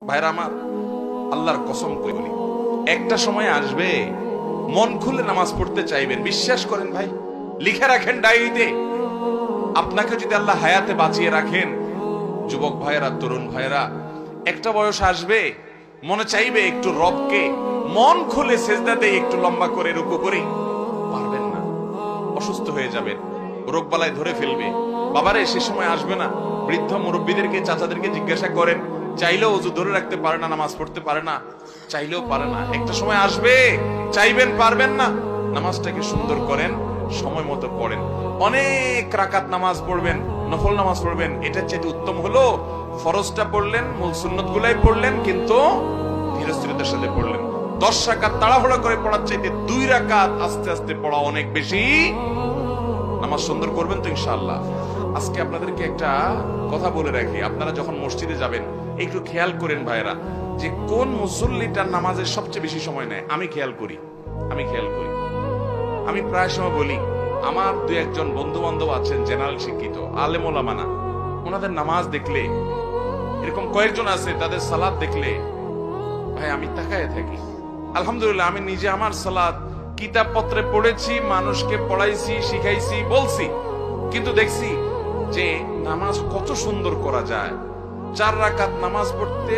ভাইরা আমার, আল্লাহর কসম করে বলি, একটা সময় আসবে মন খুলে নামাজ পড়তে চাইবেন। বিশ্বাস করেন ভাই, লিখে রাখেন ডায়েরিতে। আপনাকে যদি আল্লাহ হায়াতে বাঁচিয়ে রাখেন, যুবক ভাইয়েরা, তরুণ ভাইয়েরা, একটা বয়স আসবে মনে চাইবে একটু রবকে মন খুলে সেজদা দেই, একটু লম্বা করে রুকু করি। পারবেন না, অসুস্থ হয়ে যাবেন, রোগ বালায় ধরে ফেলবে। বাবারে, সে সময় আসবে না? বৃদ্ধ মুরব্বীদেরকে, চাচাদেরকে জিজ্ঞাসা করেন, চাইলেও ওযু ধরে রাখতে পারে না, নামাজ পড়তে পারে না, চাইলেও পারে না। একটা সময় আসবে চাইবেন, পারবেন না। নামাজটাকে সুন্দর করেন, সময় মতো পড়েন। অনেক রাকাত নামাজ পড়বেন, নফল নামাজ পড়বেন। এটা চেয়ে উত্তম হলো ফরজটা পড়লেন, মূল সুন্নত গুলাই পড়লেন, কিন্তু ধীরস্থিরতার সাথে পড়লেন। 10 রাকাত তাড়াহুড়া করে পড়ার চাইতে 2 রাকাত আস্তে আস্তে পড়া অনেক বেশি। নামাজ সুন্দর করবেন তো ইনশাআল্লাহ। আজকে আপনাদেরকে একটা কথা বলে রাখি, আপনারা যখন মসজিদে যাবেন একটু খেয়াল করেন ভাইরা, যে কোন মুসল্লিটার নামাজের সবচেয়ে বেশি সময় নেয়। আমি খেয়াল করি, আমি প্রায় সময় বলি, আমার 2-1 বন্ধু বান্ধব আছেন জেনারেল শিক্ষিত, আলেম ওলামা না, ওনাদের নামাজ দেখলে, এরকম কয়েকজন আছে, তাদের সালাত দেখলে ভাই আমি তাকায় থাকি। আলহামদুলিল্লাহ, আমি নিজে আমার সালাত কিতাব পত্রে পড়েছি, মানুষকে পড়াইছি, শিখাইছি, বলছি, কিন্তু দেখছি যে নামাজ কত সুন্দর করা যায়। 4 রাকাত নামাজ পড়তে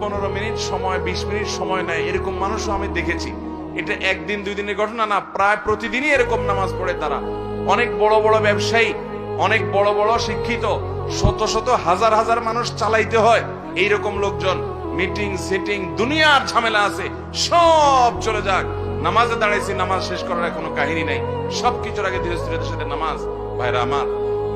15 মিনিট সময়, 20 মিনিট সময় নেয়, এরকম মানুষও আমি দেখেছি। এটা 1 দিন 2 দিনের ঘটনা না, প্রায় প্রতিদিনই এরকম নামাজ পড়ে তারা। অনেক বড় বড় ব্যবসায়ী, অনেক বড় বড় শিক্ষিত, শত শত হাজার হাজার মানুষ চালাইতে হয়, এইরকম লোকজন মিটিং সেটিং দুনিয়ার ঝামেলা আছে, সব চলে যাক, নামাজে দাঁড়াইছি, নামাজ শেষ করার কোনো কাহিনী নাই, সবকিছুর আগে ধীরস্থিরতার সাথে নামাজ। ভাইরা আমার,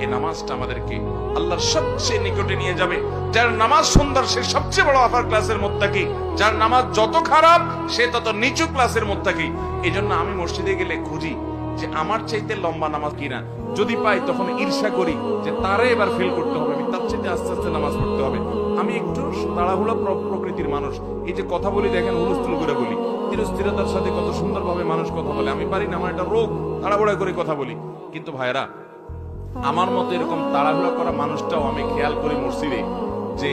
এই নামাজটা আমাদেরকে আল্লাহর সবচেয়ে নিকটে নিয়ে যাবে। যার নামাজ সুন্দর সে সবচেয়ে বড় আপার ক্লাসের মুত্তাকি, যার নামাজ যত খারাপ সে তত নিচু ক্লাসের মুত্তাকি। এই জন্য আমি মসজিদে গেলে খুঁজি যে আমার চাইতে লম্বা নামাজ কিনা, যদি পাই তখন ঈর্ষা করি যে তারে এবার ফেল করতে হবে, আমি তার চাইতে আস্তে আস্তে নামাজ পড়তে হবে। আমি একটু তাড়াহুড়ো প্রকৃতির মানুষ, এই যে কথা বলি দেখেন হুলস্থুল করে বলি, ধীরস্থিরতার সাথে কত সুন্দরভাবে মানুষ কথা বলে, আমি পারি না, আমার একটা রোগ, তাড়াহুড়া করে কথা বলি। কিন্তু ভাইরা, আমার মতো এরকম তাড়াহুড়া করা মানুষটাও আমি খেয়াল করি মসজিদে, যে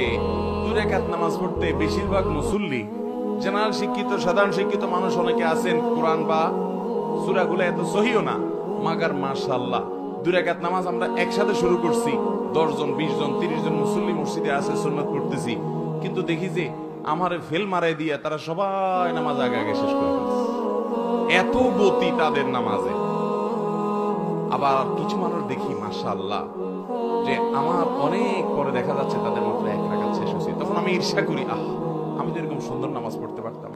2 রাকাত নামাজ পড়তে বেশিরভাগ মুসল্লি জেনারেল শিক্ষিত, সাধারণ শিক্ষিত মানুষ অনেকে আছেন, কোরআন বা সূরাগুলো এত সহিও না, মাগার মাশাআল্লাহ 2 রাকাত নামাজ আমরা একসাথে শুরু করছি, 10 জন 20 জন 30 জন মুসল্লি মসজিদে আছে, সুন্নাত পড়তেছি, কিন্তু দেখি যে আমারে ফেল মারাই দিয়ে তারা সবাই নামাজ আগে আগে শেষ করে ফেলছে। এত গতি তাদের নামাজে। আবার কিছু মানুষ দেখি মাশাআল্লাহ, যে আমার অনেক পরে দেখা যাচ্ছে তাদের মাত্র 1 রাকাত শেষ হয়েছে, তখন আমি ঈর্ষা করি, আমি তো এরকম সুন্দর নামাজ পড়তে পারতাম।